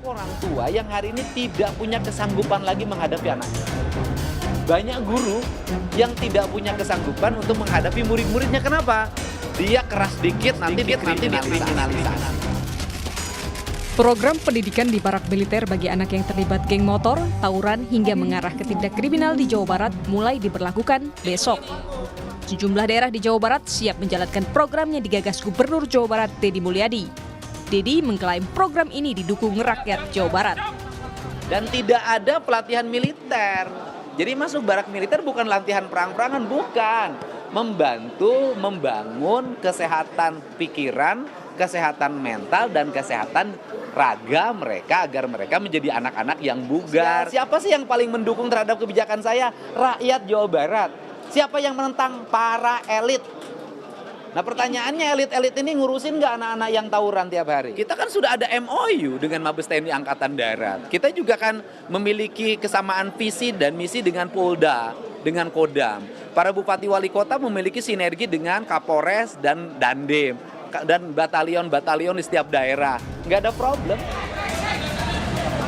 orang tua yang hari ini tidak punya kesanggupan lagi menghadapi anaknya. Banyak guru yang tidak punya kesanggupan untuk menghadapi murid-muridnya. Kenapa? Dia keras dikit nanti dikriminalisasi. Program pendidikan di barak militer bagi anak yang terlibat geng motor, tawuran hingga mengarah ke tindak kriminal di Jawa Barat mulai diberlakukan besok. Sejumlah daerah di Jawa Barat siap menjalankan program yang digagas Gubernur Jawa Barat Deddy Mulyadi. Deddy mengklaim program ini didukung rakyat Jawa Barat. Dan tidak ada pelatihan militer. Jadi masuk barak militer bukan latihan perang-perangan, bukan. Membantu membangun kesehatan pikiran, kesehatan mental, dan kesehatan raga mereka agar mereka menjadi anak-anak yang bugar. Siapa sih yang paling mendukung terhadap kebijakan saya? Rakyat Jawa Barat. Siapa yang menentang? Para elit. Nah pertanyaannya, elit-elit ini ngurusin nggak anak-anak yang tawuran tiap hari? Kita kan sudah ada MOU dengan Mabes TNI Angkatan Darat. Kita juga kan memiliki kesamaan visi dan misi dengan Polda, dengan Kodam. Para bupati wali kota memiliki sinergi dengan Kapolres dan Dandim. Dan batalion-batalion di setiap daerah. Nggak ada problem.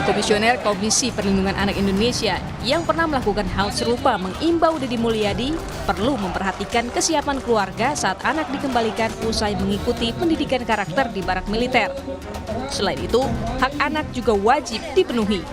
Komisioner Komisi Perlindungan Anak Indonesia yang pernah melakukan hal serupa mengimbau Deddy Mulyadi perlu memperhatikan kesiapan keluarga saat anak dikembalikan usai mengikuti pendidikan karakter di barak militer. Selain itu, hak anak juga wajib dipenuhi.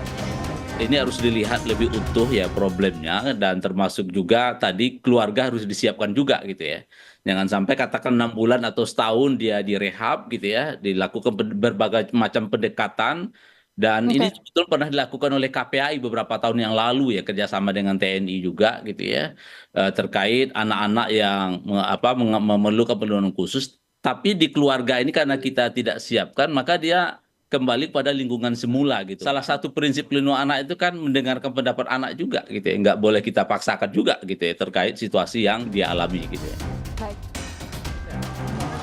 Ini harus dilihat lebih utuh ya problemnya, dan termasuk juga tadi keluarga harus disiapkan juga gitu ya. Jangan sampai katakan 6 bulan atau setahun dia direhab gitu ya, dilakukan berbagai macam pendekatan, dan ini betul pernah dilakukan oleh KPAI beberapa tahun yang lalu ya, kerjasama dengan TNI juga gitu ya, terkait anak-anak yang memerlukan perlindungan khusus, tapi di keluarga ini karena kita tidak siapkan maka dia kembali pada lingkungan semula gitu. Salah satu prinsip pelindungan anak itu kan mendengarkan pendapat anak juga gitu ya. Nggak boleh kita paksakan juga gitu ya terkait situasi yang dia alami gitu ya.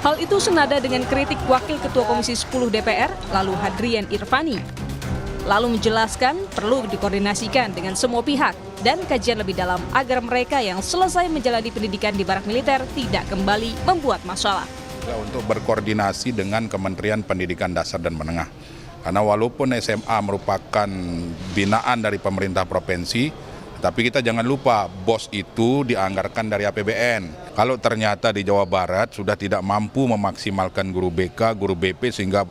Hal itu senada dengan kritik Wakil Ketua Komisi 10 DPR, lalu Hadrian Irvani. Lalu menjelaskan perlu dikoordinasikan dengan semua pihak dan kajian lebih dalam agar mereka yang selesai menjalani pendidikan di barak militer tidak kembali membuat masalah. Untuk berkoordinasi dengan Kementerian Pendidikan Dasar dan Menengah. Karena walaupun SMA merupakan binaan dari pemerintah provinsi, tapi kita jangan lupa BOS itu dianggarkan dari APBN. Kalau ternyata di Jawa Barat sudah tidak mampu memaksimalkan guru BK, guru BP sehingga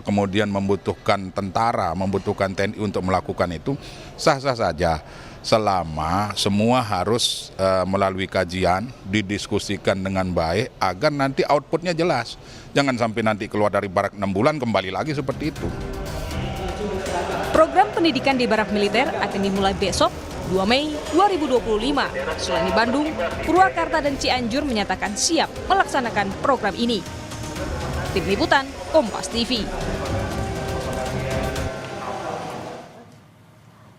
kemudian membutuhkan tentara, membutuhkan TNI untuk melakukan itu, sah-sah saja. Selama semua harus melalui kajian, didiskusikan dengan baik agar nanti outputnya jelas. Jangan sampai nanti keluar dari barak 6 bulan kembali lagi seperti itu. Program pendidikan di barak militer akan dimulai besok 2 Mei 2025. Selain di Bandung, Purwakarta dan Cianjur menyatakan siap melaksanakan program ini. Tim Liputan, Kompas TV.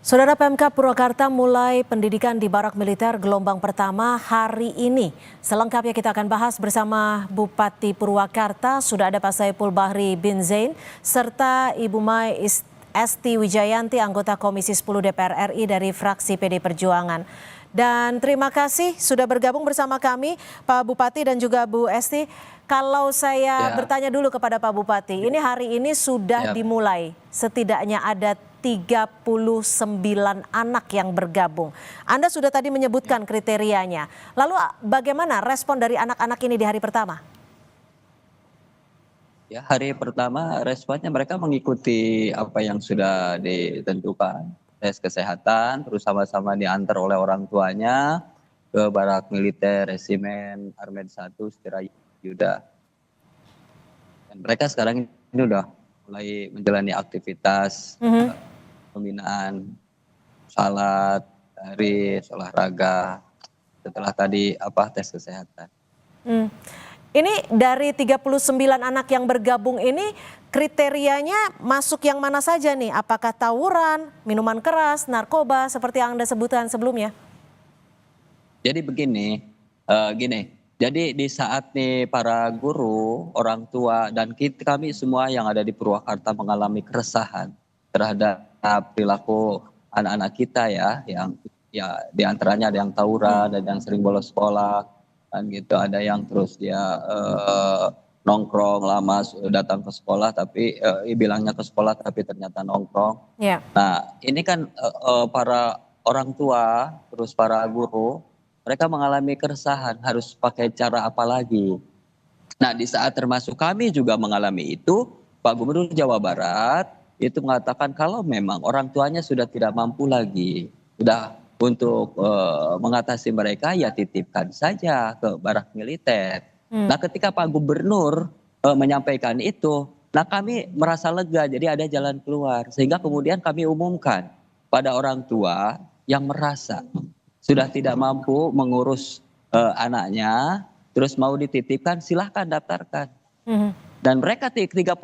Saudara, PMK Purwakarta mulai pendidikan di barak militer gelombang pertama hari ini. Selengkapnya kita akan bahas bersama Bupati Purwakarta, sudah ada Pak Saipul Bahri bin Zain, serta Ibu Mai Esti Wijayanti, anggota Komisi 10 DPR RI dari fraksi PD Perjuangan. Dan terima kasih sudah bergabung bersama kami Pak Bupati dan juga Bu Esti. Kalau saya bertanya dulu kepada Pak Bupati, ini hari ini sudah dimulai, setidaknya ada 39 anak yang bergabung. Anda sudah tadi menyebutkan kriterianya. Lalu bagaimana respon dari anak-anak ini di hari pertama? Ya, hari pertama responnya mereka mengikuti apa yang sudah ditentukan. Tes kesehatan, terus sama-sama diantar oleh orang tuanya ke barak militer Resimen Armed 1 Setirayuda. Dan mereka sekarang ini udah mulai menjalani aktivitas pembinaan, salat, baris, olahraga, setelah tadi tes kesehatan. Ini dari 39 anak yang bergabung ini kriterianya masuk yang mana saja nih? Apakah tawuran, minuman keras, narkoba seperti yang Anda sebutkan sebelumnya? Jadi begini, jadi di saat nih para guru, orang tua, dan kami semua yang ada di Purwakarta mengalami keresahan terhadap perilaku anak-anak kita ya, yang ya diantaranya ada yang tawuran, ada yang sering bolos sekolah, kan gitu, ada yang terus dia nongkrong lama datang ke sekolah tapi bilangnya ke sekolah tapi ternyata nongkrong. Ya. Nah, ini kan para orang tua, terus para guru, mereka mengalami keresahan harus pakai cara apa lagi. Nah, di saat termasuk kami juga mengalami itu, Pak Gubernur Jawa Barat itu mengatakan kalau memang orang tuanya sudah tidak mampu lagi, sudah untuk mengatasi mereka ya titipkan saja ke barak militer. Nah, ketika Pak Gubernur menyampaikan itu, nah kami merasa lega, jadi ada jalan keluar. Sehingga kemudian kami umumkan pada orang tua yang merasa sudah tidak mampu mengurus anaknya, terus mau dititipkan, silahkan daftarkan. Dan mereka 39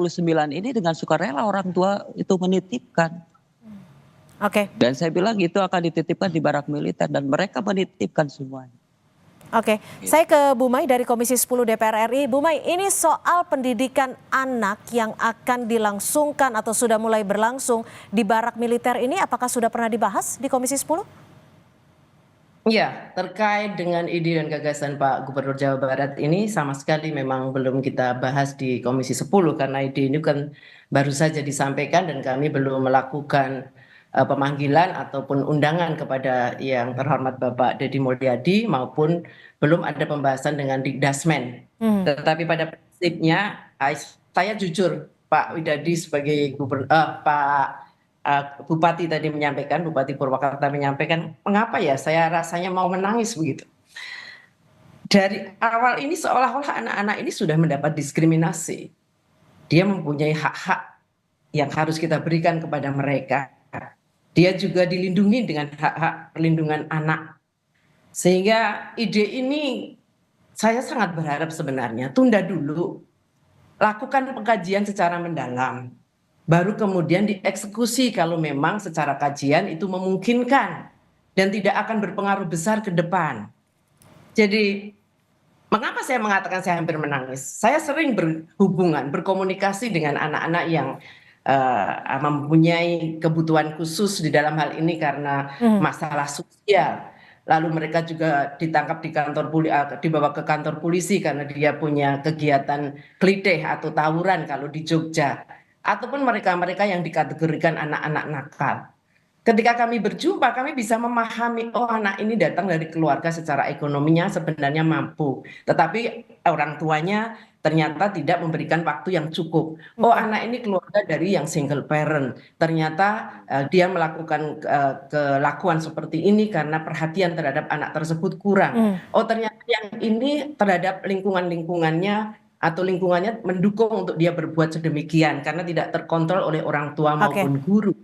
ini dengan sukarela orang tua itu menitipkan. Oke. Dan saya bilang itu akan dititipkan di barak militer dan mereka menitipkan semuanya. Oke, saya ke Bu Mai dari Komisi 10 DPR RI. Bu Mai, ini soal pendidikan anak yang akan dilangsungkan atau sudah mulai berlangsung di barak militer ini, apakah sudah pernah dibahas di Komisi 10? Ya, terkait dengan ide dan gagasan Pak Gubernur Jawa Barat ini sama sekali memang belum kita bahas di Komisi 10 karena ide ini kan baru saja disampaikan dan kami belum melakukan pemanggilan ataupun undangan kepada yang terhormat Bapak Deddy Mulyadi maupun belum ada pembahasan dengan Dikdasmen. Tetapi pada prinsipnya saya jujur Pak Widadi sebagai Pak Bupati tadi menyampaikan, Bupati Purwakarta menyampaikan, mengapa ya saya rasanya mau menangis begitu. Dari awal ini seolah-olah anak-anak ini sudah mendapat diskriminasi. Dia mempunyai hak-hak yang harus kita berikan kepada mereka. Dia juga dilindungi dengan hak-hak perlindungan anak. Sehingga ide ini saya sangat berharap sebenarnya tunda dulu. Lakukan pengkajian secara mendalam. Baru kemudian dieksekusi kalau memang secara kajian itu memungkinkan dan tidak akan berpengaruh besar ke depan. Jadi mengapa saya mengatakan saya hampir menangis? Saya sering berhubungan, berkomunikasi dengan anak-anak yang mempunyai kebutuhan khusus di dalam hal ini karena masalah sosial. Lalu mereka juga ditangkap di kantor dibawa ke kantor polisi karena dia punya kegiatan klitih atau tawuran kalau di Jogja. Ataupun mereka-mereka yang dikategorikan anak-anak nakal. Ketika kami berjumpa, kami bisa memahami, oh anak ini datang dari keluarga secara ekonominya sebenarnya mampu. Tetapi orang tuanya ternyata tidak memberikan waktu yang cukup. Oh anak ini keluarga dari yang single parent. Ternyata dia melakukan kelakuan seperti ini karena perhatian terhadap anak tersebut kurang. Oh ternyata yang ini terhadap lingkungannya atau lingkungannya mendukung untuk dia berbuat sedemikian karena tidak terkontrol oleh orang tua maupun guru.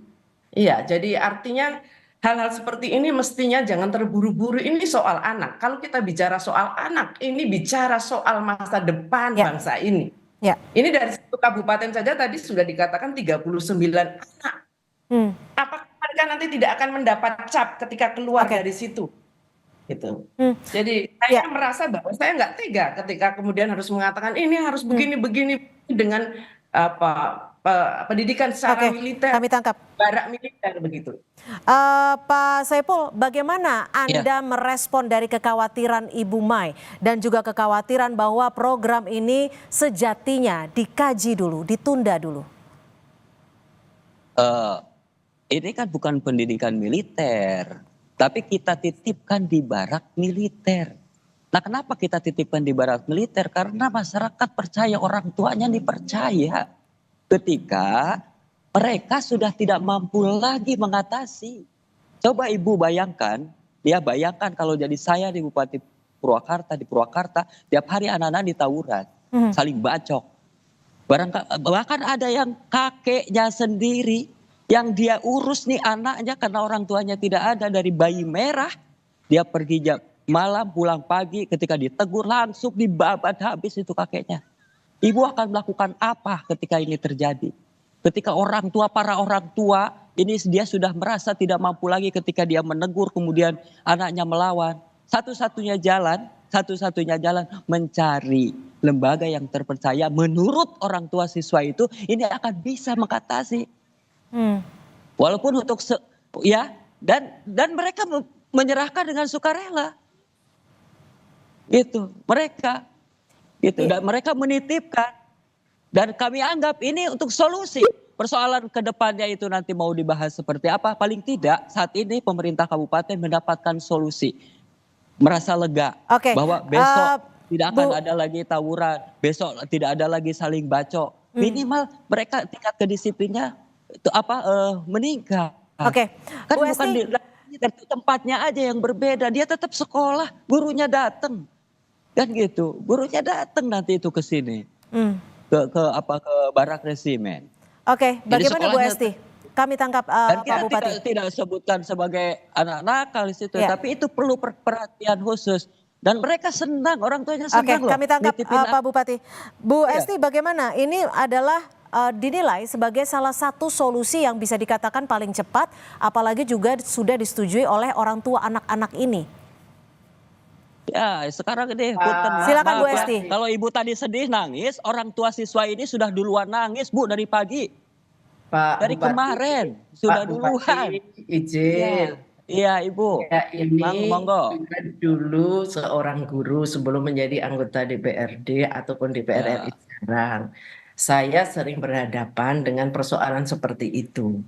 Iya, jadi artinya hal-hal seperti ini mestinya jangan terburu-buru. Ini soal anak. Kalau kita bicara soal anak, ini bicara soal masa depan bangsa ini. Ini dari satu kabupaten saja tadi sudah dikatakan 39 anak. Apakah mereka nanti tidak akan mendapat cap ketika keluar dari situ? Gitu. Jadi saya merasa bahwa saya nggak tega ketika kemudian harus mengatakan ini harus begini-begini dengan pendidikan secara militer, kami tangkap. barak militer begitu. Pak Saiful, bagaimana Anda merespon dari kekhawatiran Ibu Mai dan juga kekhawatiran bahwa program ini sejatinya dikaji dulu, ditunda dulu? Ini kan bukan pendidikan militer. Tapi kita titipkan di barak militer. Nah kenapa kita titipkan di barak militer? Karena masyarakat percaya, orang tuanya dipercaya. Ketika mereka sudah tidak mampu lagi mengatasi. Coba ibu bayangkan, bayangkan kalau jadi saya di Bupati Purwakarta, tiap hari anak-anak ditawuran, saling bacok. Bahkan ada yang kakeknya sendiri, yang dia urus nih anaknya karena orang tuanya tidak ada, dari bayi merah dia pergi malam pulang pagi, ketika ditegur langsung dibabat habis itu kakeknya. Ibu akan melakukan apa ketika ini terjadi? Ketika para orang tua ini dia sudah merasa tidak mampu lagi ketika dia menegur kemudian anaknya melawan. Satu-satunya jalan mencari lembaga yang terpercaya menurut orang tua siswa itu, ini akan bisa mengatasi. Walaupun untuk dan mereka menyerahkan dengan sukarela. Itu mereka. Gitu. Dan mereka menitipkan. Dan kami anggap ini untuk solusi. Persoalan ke depannya itu nanti mau dibahas seperti apa. Paling tidak saat ini pemerintah kabupaten mendapatkan solusi. Merasa lega Oke, bahwa besok tidak akan Bu- ada lagi tawuran. Besok tidak ada lagi saling bacok. Minimal mereka tingkat kedisiplinnya itu meningkat. Oke, Kan Bu bukan Esti. di tempatnya aja yang berbeda. Dia tetap sekolah, gurunya datang. Kan gitu. Gurunya datang nanti itu ke sini. Hmm. Ke Barak Resimen. Oke, Jadi bagaimana Bu sekolahnya Esti? Kami tangkap Dan Pak kita Bupati. tidak sebutkan sebagai anak nakal di situ, Ya. tapi itu perlu perhatian khusus. Dan mereka senang, orang tuanya Oke, senang loh. kami tangkap nitipin Pak Bupati. Bu Iya. Esti, bagaimana? Ini adalah dinilai sebagai salah satu solusi yang bisa dikatakan paling cepat, apalagi juga sudah disetujui oleh orang tua anak-anak ini. Ya, sekarang ini punten, Silakan, Bu maaf ya, Esti. kalau ibu tadi sedih nangis, orang tua siswa ini sudah duluan nangis, Bu, dari pagi. Pak Dari Bupati, kemarin sudah Pak Bupati, duluan. izin. Iya, Ibu. Ya, ini Monggo. juga dulu seorang guru sebelum menjadi anggota DPRD ataupun DPR Ya. RI sekarang. Saya sering berhadapan dengan persoalan seperti itu.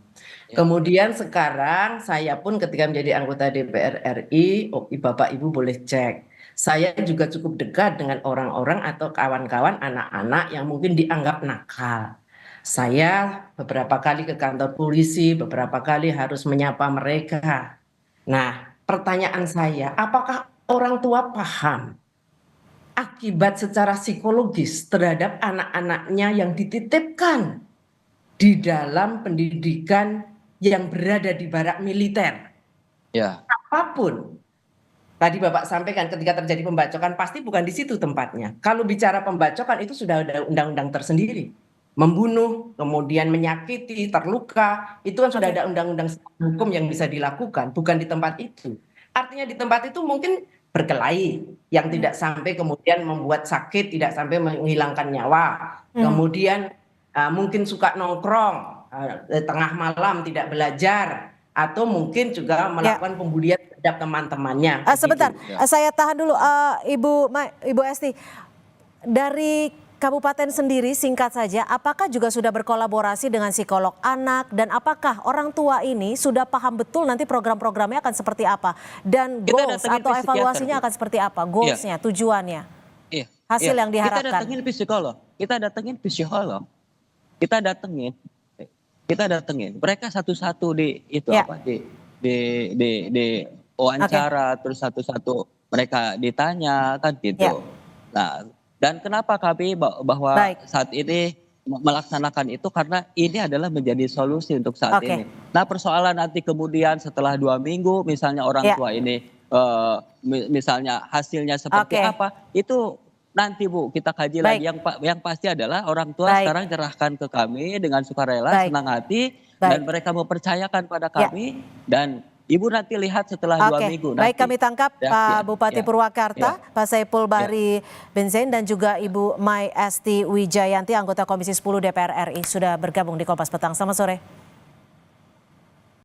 Ya. Kemudian sekarang saya pun ketika menjadi anggota DPR RI, Bapak Ibu boleh cek. Saya juga cukup dekat dengan orang-orang atau kawan-kawan anak-anak yang mungkin dianggap nakal. Saya beberapa kali ke kantor polisi, beberapa kali harus menyapa mereka. Nah, pertanyaan saya, apakah orang tua paham akibat secara psikologis terhadap anak-anaknya yang dititipkan di dalam pendidikan yang berada di barak militer? Ya. Apapun. Tadi Bapak sampaikan ketika terjadi pembacokan pasti bukan di situ tempatnya. Kalau bicara pembacokan itu sudah ada undang-undang tersendiri. Membunuh, kemudian menyakiti, terluka, itu kan sudah ada undang-undang hukum yang bisa dilakukan, bukan di tempat itu. Artinya di tempat itu mungkin berkelahi yang tidak sampai kemudian membuat sakit, tidak sampai menghilangkan nyawa. Kemudian mungkin suka nongkrong tengah malam tidak belajar, atau mungkin juga melakukan pembulian terhadap teman-temannya. Sebentar, begitu. saya tahan dulu, Ibu Esti. Dari Kabupaten sendiri singkat saja, apakah juga sudah berkolaborasi dengan psikolog anak dan apakah orang tua ini sudah paham betul nanti program-programnya akan seperti apa dan Kita goals datengin atau psikiater, evaluasinya Bu. akan seperti apa, goalsnya, tujuannya, Iya. hasil Iya. yang diharapkan. Kita datengin psikolog. Kita datengin. Mereka satu-satu di itu Ya. di wawancara, terus satu-satu mereka ditanya kan gitu. Ya. Nah, dan kenapa kami bahwa Baik. saat ini melaksanakan itu karena ini adalah menjadi solusi untuk saat Oke. ini. Nah, persoalan nanti kemudian setelah 2 minggu misalnya orang Ya. tua ini misalnya hasilnya seperti Oke. apa, itu nanti Bu kita kaji Baik. lagi. Yang pasti adalah orang tua Baik. sekarang serahkan ke kami dengan sukarela, Baik. senang hati, Baik. dan mereka mempercayakan pada Ya. kami, dan Ibu nanti lihat setelah 2 Oke, minggu. baik, nanti. kami tangkap Ya, Pak ya, Bupati ya. Purwakarta, Ya. Pak Saipul Bahri Binzain dan juga Ibu Mai Esti Wijayanti, anggota Komisi 10 DPR RI sudah bergabung di Kompas Petang. Selamat sore.